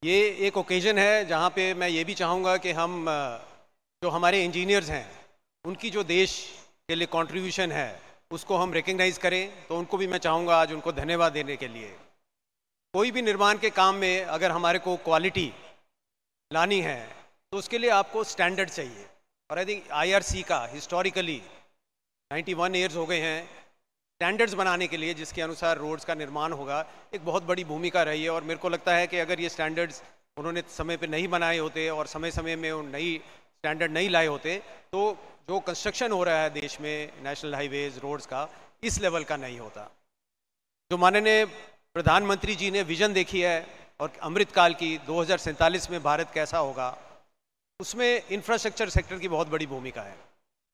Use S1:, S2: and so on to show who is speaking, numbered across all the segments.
S1: ये एक ओकेजन है जहाँ पे मैं ये भी चाहूँगा कि हम जो हमारे इंजीनियर्स हैं उनकी जो देश के लिए कंट्रीब्यूशन है उसको हम रिकग्नाइज़ करें। तो उनको भी मैं चाहूँगा आज उनको धन्यवाद देने के लिए। कोई भी निर्माण के काम में अगर हमारे को क्वालिटी लानी है तो उसके लिए आपको स्टैंडर्ड चाहिए। और आई थिंक IRC का हिस्टोरिकली 91 ईयर्स हो गए हैं स्टैंडर्ड्स बनाने के लिए जिसके अनुसार रोड्स का निर्माण होगा, एक बहुत बड़ी भूमिका रही है। और मेरे को लगता है कि अगर ये स्टैंडर्ड्स उन्होंने समय पे नहीं बनाए होते और समय समय में उन नई स्टैंडर्ड नहीं लाए होते तो जो कंस्ट्रक्शन हो रहा है देश में नेशनल हाईवेज रोड्स का इस लेवल का नहीं होता। जो माननीय प्रधानमंत्री जी ने विजन देखी है और अमृतकाल की 2047 में भारत कैसा होगा, उसमें इंफ्रास्ट्रक्चर सेक्टर की बहुत बड़ी भूमिका है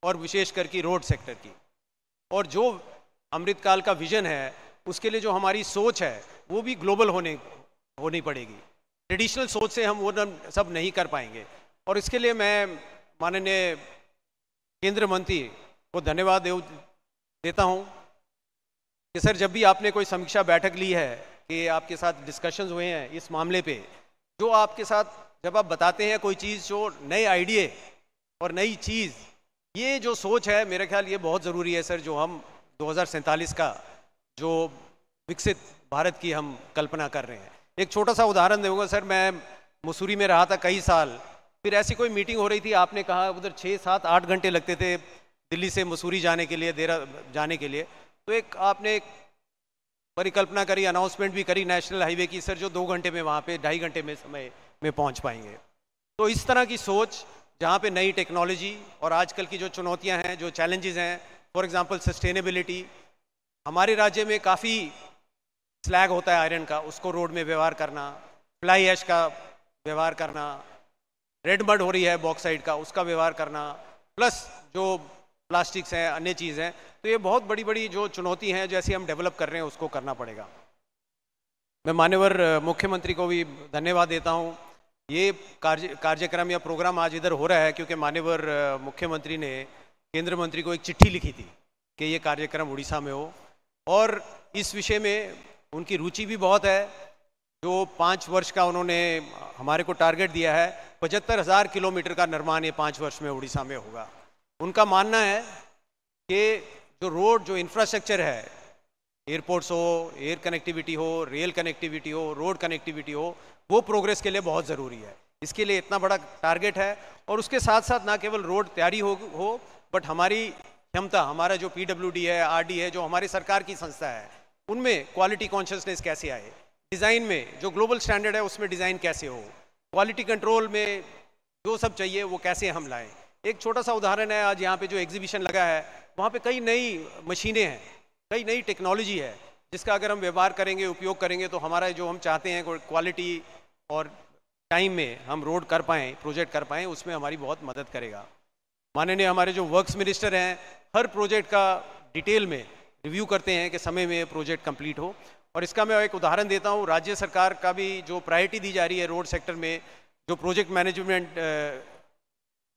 S1: और विशेष करके रोड सेक्टर की। और जो अमृतकाल का विजन है उसके लिए जो हमारी सोच है वो भी ग्लोबल होनी पड़ेगी। ट्रेडिशनल सोच से हम वो सब नहीं कर पाएंगे। और इसके लिए मैं माननीय केंद्र मंत्री को धन्यवाद देता हूँ कि सर जब भी आपने कोई समीक्षा बैठक ली है कि आपके साथ डिस्कशंस हुए हैं इस मामले पे, जो आपके साथ जब आप बताते हैं कोई चीज़ जो नए आइडिया और नई चीज़, ये जो सोच है मेरे ख्याल ये बहुत ज़रूरी है सर। जो हम 2047 का जो विकसित भारत की हम कल्पना कर रहे हैं। एक छोटा सा उदाहरण दूंगा सर। मैं मसूरी में रहा था कई साल, फिर ऐसी कोई मीटिंग हो रही थी, आपने कहा उधर 6, 7, 8 घंटे लगते थे दिल्ली से मसूरी जाने के लिए, देरा जाने के लिए। तो आपने एक परिकल्पना करी, अनाउंसमेंट भी करी नेशनल हाईवे की सर, जो 2 घंटे में वहाँ पे 2.5 घंटे में समय में पहुँच पाएंगे। तो इस तरह की सोच जहाँ पे नई टेक्नोलॉजी और आजकल की जो चुनौतियाँ हैं, जो चैलेंजेस हैं, फॉर एग्जांपल सस्टेनेबिलिटी, हमारे राज्य में काफ़ी स्लैग होता है आयरन का, उसको रोड में व्यवहार करना, फ्लाई ऐश का व्यवहार करना, रेड मड हो रही है बॉक्साइड का, उसका व्यवहार करना, प्लस जो प्लास्टिक्स हैं, अन्य चीज़ हैं। तो ये बहुत बड़ी बड़ी जो चुनौती हैं जैसे हम डेवलप कर रहे हैं उसको करना पड़ेगा। मैं माननीय मुख्यमंत्री को भी धन्यवाद देता हूँ। ये कार्यक्रम या प्रोग्राम आज इधर हो रहा है क्योंकि माननीय मुख्यमंत्री ने केंद्र मंत्री को एक चिट्ठी लिखी थी कि ये कार्यक्रम उड़ीसा में हो, और इस विषय में उनकी रुचि भी बहुत है। जो 5 वर्ष का उन्होंने हमारे को टारगेट दिया है, 75,000 किलोमीटर का निर्माण ये 5 वर्ष में उड़ीसा में होगा। उनका मानना है कि जो रोड, जो इंफ्रास्ट्रक्चर है, एयरपोर्ट्स हो, एयर कनेक्टिविटी हो, रेल कनेक्टिविटी हो, रोड कनेक्टिविटी हो, वो प्रोग्रेस के लिए बहुत ज़रूरी है। इसके लिए इतना बड़ा टारगेट है। और उसके साथ साथ ना केवल रोड तैयारी हो बट हमारी क्षमता, हमारा जो PWD है, RD है, जो हमारी सरकार की संस्था है, उनमें क्वालिटी कॉन्शियसनेस कैसे आए, डिज़ाइन में जो ग्लोबल स्टैंडर्ड है उसमें डिज़ाइन कैसे हो, क्वालिटी कंट्रोल में जो सब चाहिए वो कैसे हम लाएं। एक छोटा सा उदाहरण है, आज यहाँ पे जो एग्जीबिशन लगा है वहाँ पे कई नई मशीनें हैं, कई नई टेक्नोलॉजी है जिसका अगर हम व्यवहार करेंगे, उपयोग करेंगे तो हमारा जो हम चाहते हैं क्वालिटी और टाइम में हम रोड कर पाएँ, प्रोजेक्ट कर पाएँ, उसमें हमारी बहुत मदद करेगा। माननीय हमारे जो वर्क्स मिनिस्टर हैं हर प्रोजेक्ट का डिटेल में रिव्यू करते हैं कि समय में प्रोजेक्ट कंप्लीट हो। और इसका मैं एक उदाहरण देता हूँ, राज्य सरकार का भी जो प्रायोरिटी दी जा रही है रोड सेक्टर में, जो project management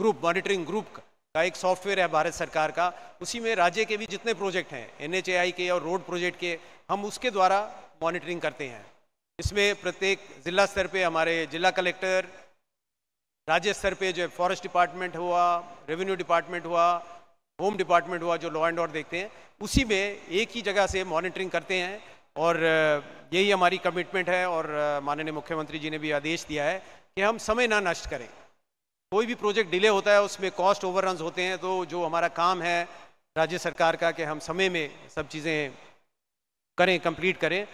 S1: group, monitoring group का एक सॉफ्टवेयर है भारत सरकार का, उसी में राज्य के भी जितने प्रोजेक्ट हैं NHAI के और रोड प्रोजेक्ट के, हम उसके द्वारा मॉनिटरिंग करते हैं। इसमें प्रत्येक जिला स्तर पे हमारे जिला कलेक्टर, राज्य स्तर पे जो फॉरेस्ट डिपार्टमेंट हुआ, रेवेन्यू डिपार्टमेंट हुआ, होम डिपार्टमेंट हुआ, जो लॉ एंड ऑर्डर देखते हैं, उसी में एक ही जगह से मॉनिटरिंग करते हैं। और यही हमारी कमिटमेंट है। और माननीय मुख्यमंत्री जी ने भी आदेश दिया है कि हम समय ना नष्ट करें। कोई भी प्रोजेक्ट डिले होता है उसमें कॉस्ट ओवररन्स होते हैं, तो जो हमारा काम है राज्य सरकार का कि हम समय में सब चीज़ें करें, कंप्लीट करें।